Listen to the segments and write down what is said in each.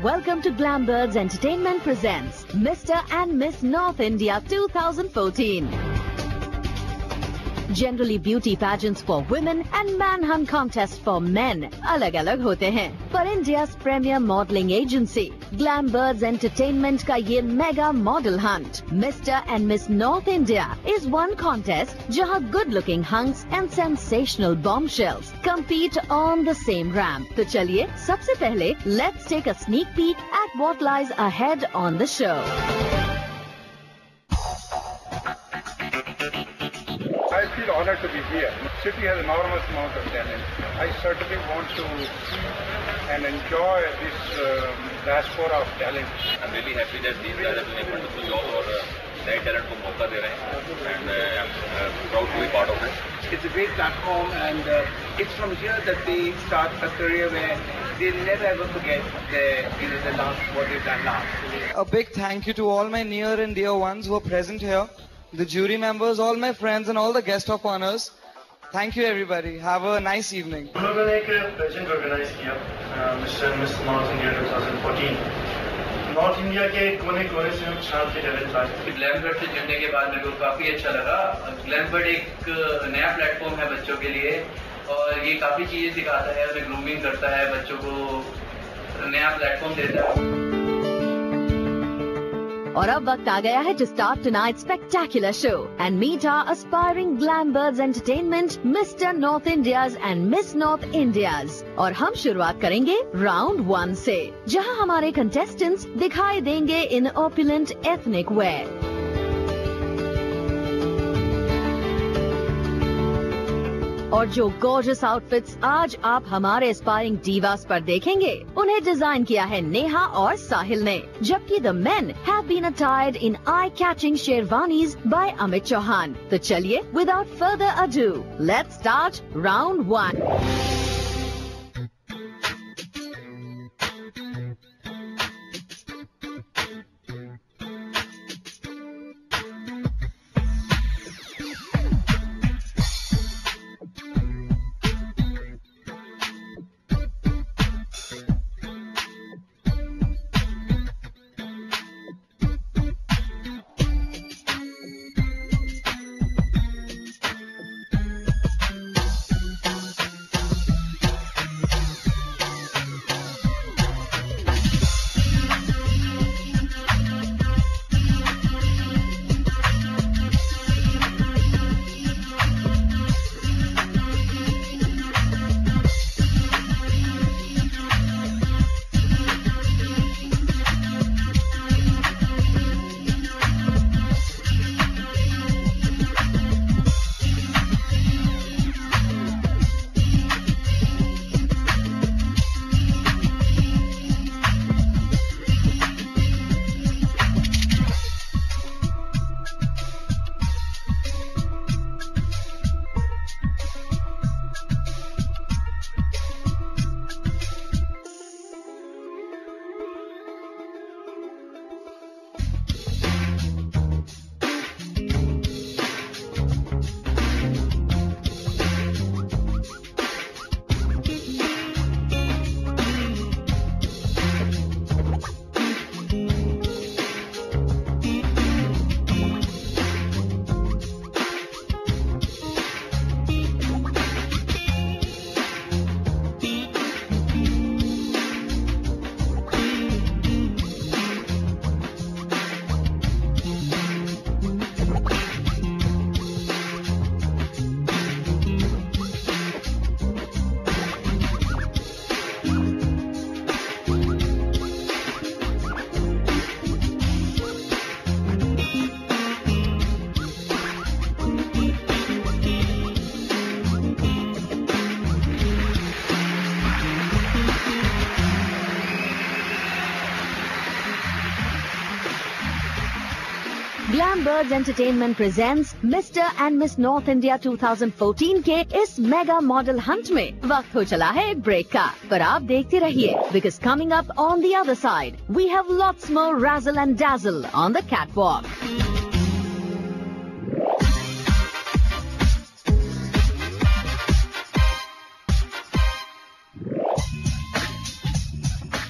welcome to Glambirds Entertainment presents Mr. and Miss North India 2014. Generally beauty pageants for women and manhunt contests for men अलग-अलग होते हैं, पर India's premier modeling agency Glambirds Entertainment का ये mega model hunt Mr. and Miss North India is one contest जहां good-looking hunks and sensational bombshells compete on the same ramp. तो चलिए सबसे पहले let's take a sneak peek at what lies ahead on the show. I feel honored to be here. The city has enormous amount of talent. I certainly want to see and enjoy this diaspora of talent. I'm really happy that these guys are doing a wonderful job और नए talent को मौका दे रहे हैं and I'm proud to be part of it. It's a great platform and it's from here that they start a career where they'll never ever forget the last what they've done last. A big thank you to all my near and dear ones who are present here. The jury members, all my friends and all the guest of honors. Thank you everybody. Have a nice evening. हम लोगों ने एक pageant organise किया mister and miss north India 2014. North India के कोने-कोने से हम छात्र के टैलेंट लाए. ग्लैमबर्ड से जुड़ने के बाद मेरे को काफी अच्छा लगा. ग्लैमबर्ड एक नया प्लेटफॉर्म है बच्चों के लिए और ये काफी चीजें सिखाता है, हमें ग्रूमिंग करता है, बच्चों को नया प्लेटफॉर्म देता है. और अब वक्त आ गया है to start tonight's spectacular show and meet our aspiring Glambirds Entertainment Mr. North India's and Miss North India's. और हम शुरुआत करेंगे राउंड 1 से, जहां हमारे कंटेस्टेंट्स दिखाई देंगे इन opulent ethnic wear. और जो gorgeous outfits आज आप हमारे aspiring divas पर देखेंगे, उन्हें डिजाइन किया है नेहा और साहिल ने, जबकि the men have been attired in eye-catching sherwanis by Amit Chauhan. तो चलिए, without further ado, let's start round 1. Glambirds Entertainment presents Mr. and Miss North India 2014 के इस मेगा मॉडल हंट में वक्त हो चला है एक ब्रेक का, पर आप देखते रहिए because coming up on the other side we have lots more razzle and dazzle on the catwalk.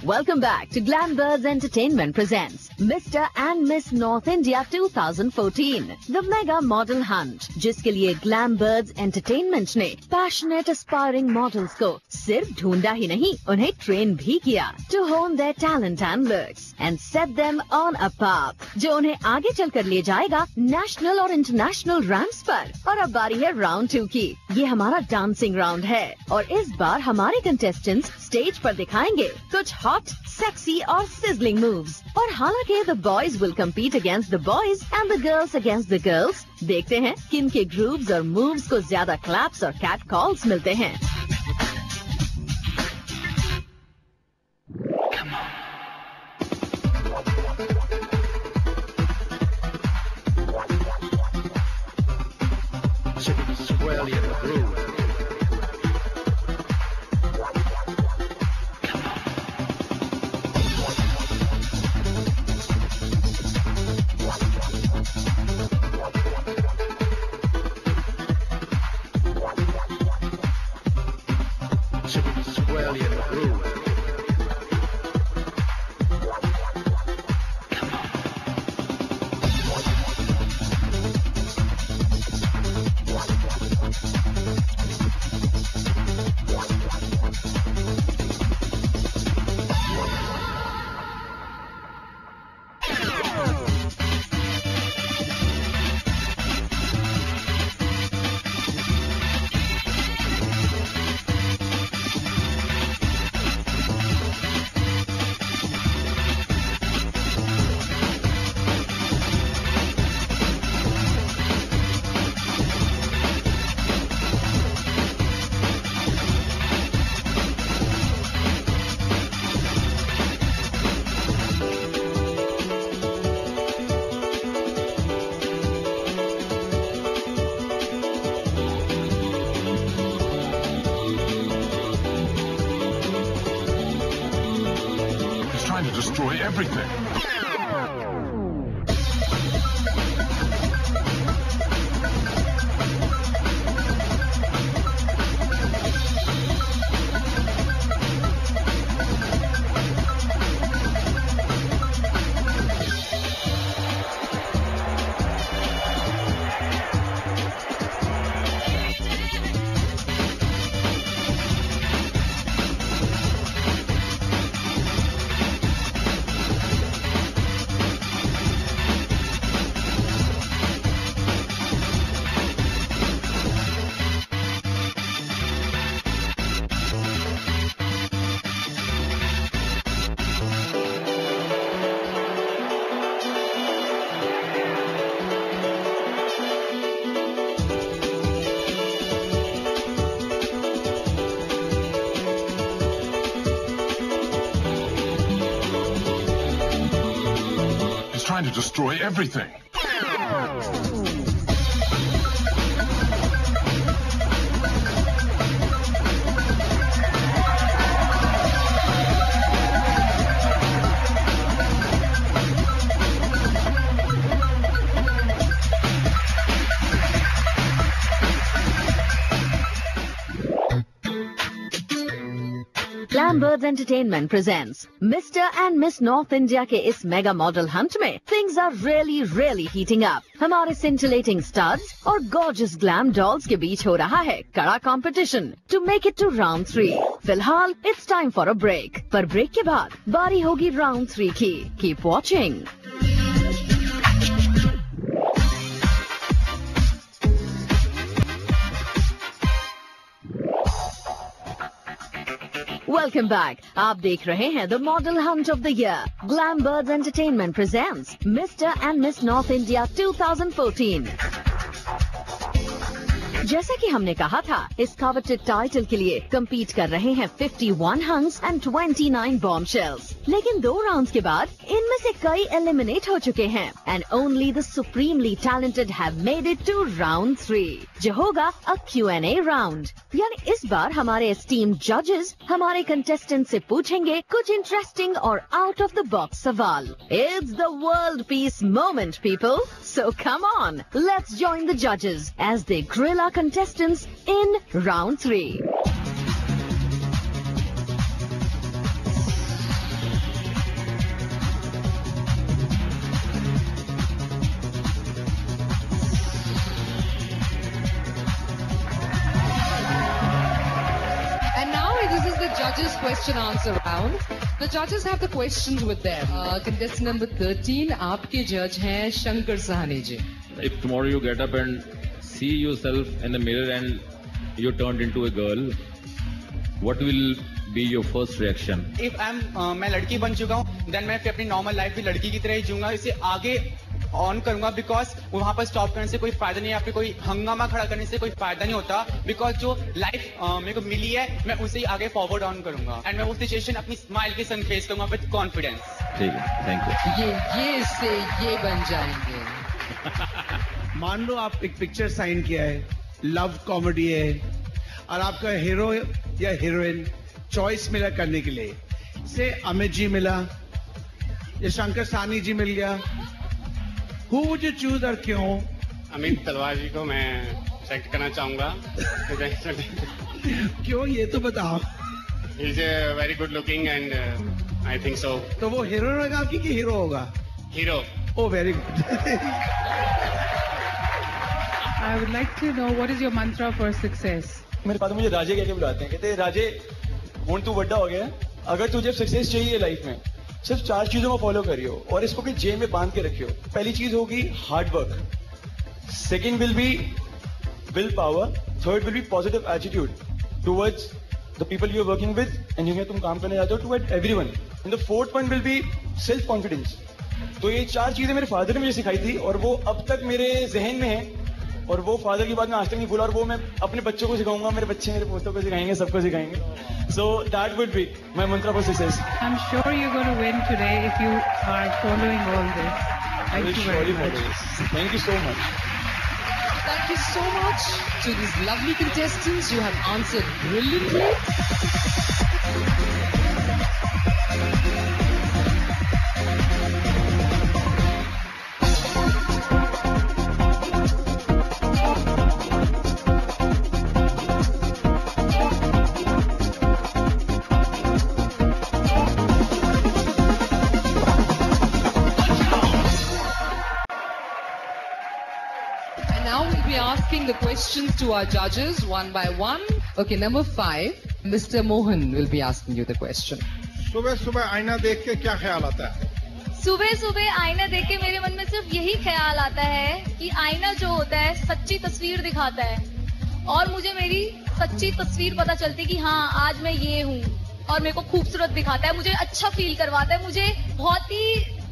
Welcome back to Glambirds Entertainment presents Mr. and Miss North India 2014, the Mega Model Hunt, जिसके लिए Glambirds Entertainment ने passionate aspiring models को सिर्फ ढूंढा ही नहीं, उन्हें train भी किया to hone their talent and looks and set them on a path, जो उन्हें आगे चलकर ले जाएगा नेशनल और इंटरनेशनल रैंप्स पर। और अब बारी है राउंड 2 की। ये हमारा डांसिंग राउंड है और इस बार हमारे कंटेस्टेंट्स स्टेज पर दिखाएंगे कुछ हॉट, सेक्सी और सिजलिंग मूव्स। और हालांकि the boys will compete against the boys and the girls against the girls, देखते हैं किन के ग्रूव्स और मूव्स को ज्यादा क्लैप्स और कैट कॉल्स मिलते हैं। Trying to destroy everything. Trying to destroy everything. Glambirds Entertainment presents Mr. and Miss North India के इस मेगा मॉडल हंट में things are really heating up. हमारे scintillating studs और gorgeous glam dolls के बीच हो रहा है कड़ा competition to make it to round 3. फिलहाल it's time for a break. पर ब्रेक के बाद बारी होगी round 3 की. Keep watching. Welcome back. आप देख रहे हैं The Model Hunt of the Year. Glambirds Entertainment presents Mr. and Miss North India 2014. जैसा कि हमने कहा था, इस coveted टाइटल के लिए compete कर रहे हैं 51 hunks and 29 bombshells. लेकिन 2 राउंड्स के बाद इनमें से कई eliminate हो चुके हैं and only the supremely talented have made it to round 3, जो होगा a Q&A round. यानी इस बार हमारे esteemed judges हमारे contestants से पूछेंगे कुछ interesting और out of the box सवाल. It's the world peace moment, people. So come on, let's join the judges as they grill our contestants in round 3. judges question answer round. The judges have the questions with them. Contestant number 13, आपके judge हैं शंकर सहानी जी. If tomorrow you get up and see yourself in the mirror and you're turned into a girl, what will be your first reaction? If मैं लड़की बन चुका हूँ, then मैं फिर अपनी normal life भी लड़की की तरह ही जीऊंगा. इसे आगे ऑन करूंगा बिकॉज वहां पर स्टॉप करने से कोई फायदा नहीं है, या फिर कोई हंगामा खड़ा करने से कोई फायदा नहीं होता. बिकॉज जो लाइफ मेरे को मिली है मैं उसे ही आगे फॉरवर्ड ऑन करूंगा एंड मैं वो सिचुएशन अपनी स्माइल के संग फेस करूंगा विद कॉन्फिडेंस. ठीक है, थैंक यू. ये से ये बन जाएंगे. मान लो आप एक पिक्चर साइन किया है, लव कॉमेडी है, और आपका हीरो या हीरोइन चॉइस मिला करने के लिए, से अमित जी मिला या शंकर साहनी जी मिल गया, Who would you choose और क्यों? अमित तलवार जी को मैं सेलेक्ट करना चाहूंगा. क्यों, ये तो बताओ. He is very good looking and I think so. तो वो हीरो होगा कि हीरो होगा? Hero. Oh, very good. I would like to know what is your mantra for success? मेरे पास मुझे राजे कह के बुलाते हैं. कहते हैं राजे हूं तू बड़ा हो गया, अगर तुझे सक्सेस चाहिए लाइफ में सिर्फ 4 चीजों को फॉलो करियो और इसको भी जेब में बांध के रखियो. पहली चीज होगी hard work, second will be will power, third will be positive attitude towards the people you are working with and जिनके तुम काम करने जाते हो, toward everyone. And the fourth point will be self confidence. तो ये 4 चीजें मेरे फादर ने मुझे सिखाई थी और वो अब तक मेरे जहन में है और वो फादर की बात मैं आज तक नहीं भूला और वो मैं अपने बच्चों को सिखाऊंगा, मेरे बच्चे मेरे पोतों को सिखाएंगे, सबको सिखाएंगे. So that would be my mantra for success. I'm sure you're going to win today if you are following all this. Thank you very much. Thank you so much. Thank you so much to these lovely contestants. You have answered brilliantly. The questions to our judges one by one. Okay, number 5, Mr. Mohan will be asking you the question. सुबह सुबह आईना देख के क्या ख्याल आता है? सुबह सुबह आईना देख के मेरे मन में सिर्फ यही ख्याल आता है कि आईना जो होता है सच्ची तस्वीर दिखाता है और मुझे मेरी सच्ची तस्वीर पता चलती है कि हाँ आज मैं ये हूँ और मेरे को खूबसूरत दिखाता है, मुझे अच्छा फील करवाता है, मुझे बहुत ही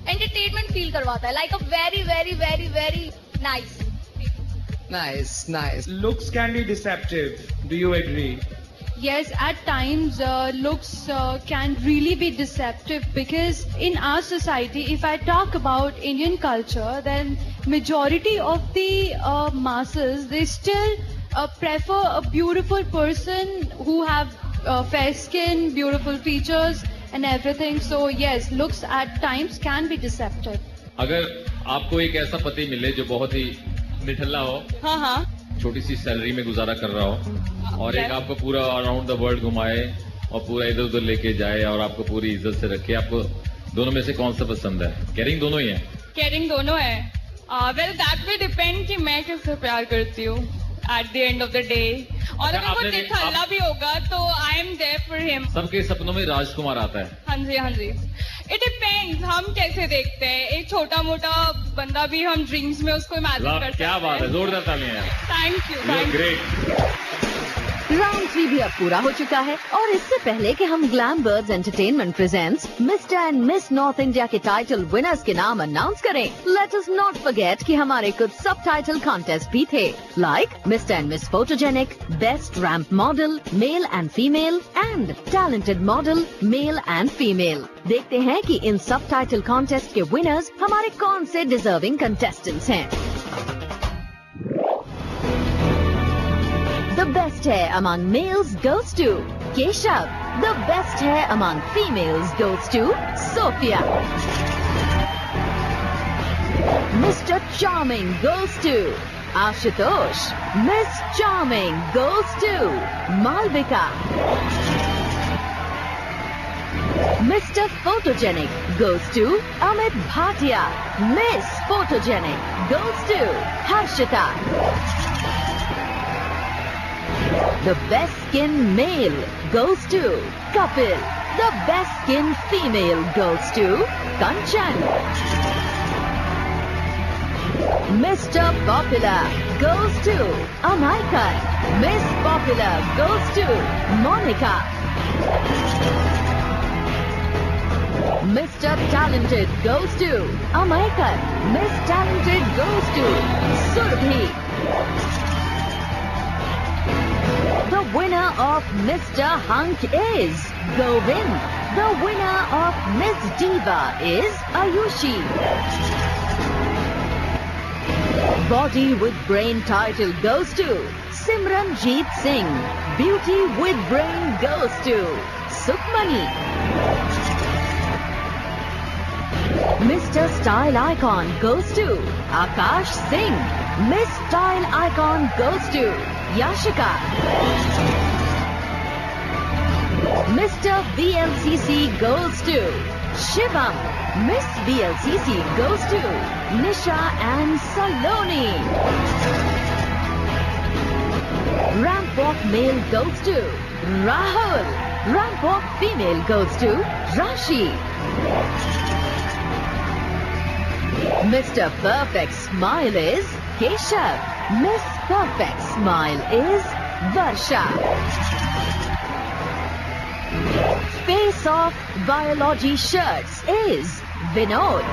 एंटरटेनमेंट फील करवाता है. Like a very very very very nice. Nice. Looks can be deceptive. Do you agree? Yes, at times looks can really be deceptive because in our society, if I talk about Indian culture, then majority of the masses, they still prefer a beautiful person who have fair skin, beautiful features and everything. So yes, looks at times can be deceptive. अगर आपको एक ऐसा पति मिले जो बहुत ही निठल्ला हो, हाँ, छोटी सी सैलरी में गुजारा कर रहा हो और एक आपको पूरा अराउंड द वर्ल्ड घुमाए और पूरा इधर उधर लेके जाए और आपको पूरी इज्जत से रखे, आपको दोनों में से कौन सा पसंद है? केयरिंग दोनों ही है? केयरिंग दोनों है. वेल दैट विल डिपेंड कि मैं किससे प्यार करती हूँ at the end of the day. और अगर वो निठल्ला भी होगा तो I am there for him. सबके सपनों में राजकुमार आता है. हाँ जी. इट डिपेंड्स हम कैसे देखते हैं. एक छोटा मोटा बंदा भी हम ड्रीम्स में उसको इमेजिन कर सकते हैं. क्या बात है, जोरदार तालियां. Thank you. ग्रेट. राउंड 3 भी अब पूरा हो चुका है और इससे पहले कि हम glam birds entertainment presents mister and miss north India के टाइटल विनर्स के नाम अनाउंस करें, लेट अस नॉट फॉरगेट कि हमारे कुछ सब टाइटल कॉन्टेस्ट भी थे, like mister and miss photogenic, best ramp model male and female and talented model male and female. देखते हैं कि इन सब टाइटल कॉन्टेस्ट के विनर्स हमारे कौन से डिजर्विंग कंटेस्टेंट्स हैं. The best hair among males goes to Keshav. The best hair among females goes to Sophia. Mr. Charming goes to Ashutosh. Miss Charming goes to Malvika. Mr. Photogenic goes to Amit Bhatia. Miss Photogenic goes to Harshita. The best skin male goes to Kapil. The best skin female goes to Kanchan. Mr. Popular goes to Amaikan. Miss Popular goes to Monica. Mr. Talented goes to Amaikan. Miss Talented goes to Surbhi. The winner of Mr. Hunk is Govind. The winner of Miss Diva is Ayushi. Body with Brain title goes to Simranjeet Singh. Beauty with Brain goes to Sukhmani. Mr. Style Icon goes to Akash Singh. Miss Style Icon goes to Yashika. Mr. VLCC goes to Shivam. Miss VLCC goes to Nisha and Saloni. Ramp Walk male goes to Rahul. Ramp Walk female goes to Rashi. Mr. Perfect Smile is Keshav. Miss Perfect Smile is Varsha. Face Off Biology Shirts is Vinod.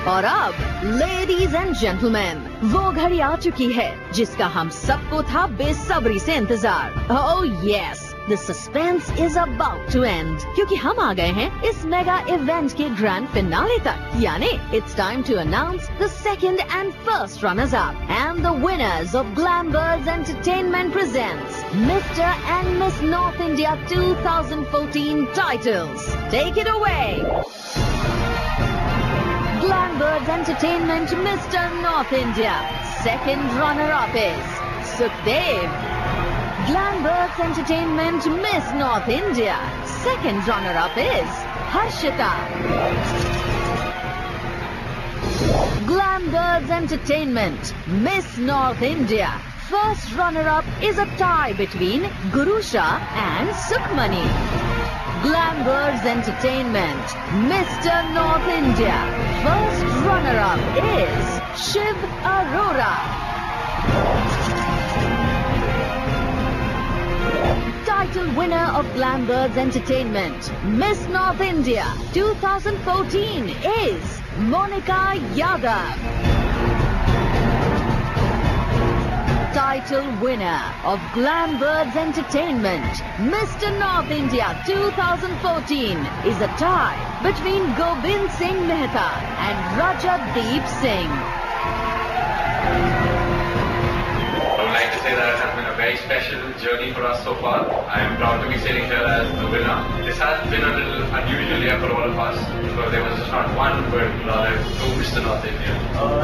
और अब ladies and gentleman वो घड़ी आ चुकी है जिसका हम सबको था बेसब्री से इंतजार। Oh yes, the suspense is about to end क्योंकि हम आ गए हैं इस मेगा इवेंट के ग्रैंड फिनाले तक, यानी it's time to announce the second and first runners up and the winners of Glambirds entertainment presents mister and miss north India 2014 titles. Take it away. Glambirds Entertainment Mr. North India. Second runner-up is Sukhdev. Glambirds Entertainment Miss North India. Second runner-up is Harshita. Glambirds Entertainment Miss North India. First runner-up is a tie between Gurusha and Sukhmani. Glambirds Entertainment Mr. North India. First runner-up is Shiv Arora. Title winner of Glambirds Entertainment Miss North India 2014 is Monica Yadav. Title winner of Glambirds Entertainment Mr. North India 2014 is a tie between Gobind Singh Mehta and Rajatdeep Singh. I would like to say that it has been a very special journey for us so far. I am proud to be sitting here as the winner. This has been a little unusual year for all of us because there was just not one but rather two Mr. North India.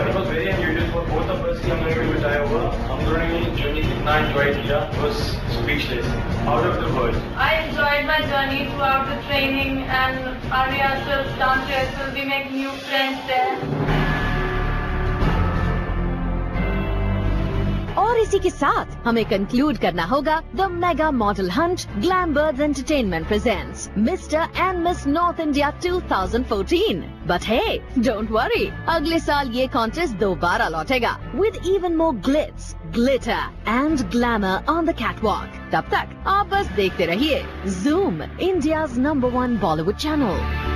It was very unusual for both of us कि हम लोगों ने बिताया हुआ। हम दोनों ने journey कितना enjoy किया was speechless, out of the world. I enjoyed my journey throughout the training and our rehearsals, dance rehearsals. We make new friends there. और इसी के साथ हमें कंक्लूड करना होगा the mega model hunt Glambirds entertainment presents mister and miss north India 2014। But hey, don't worry, अगले साल ये कॉन्टेस्ट दोबारा लौटेगा with even more glitz, glitter and glamour on the catwalk. तब तक आप बस देखते रहिए Zoom, India's number 1 Bollywood channel.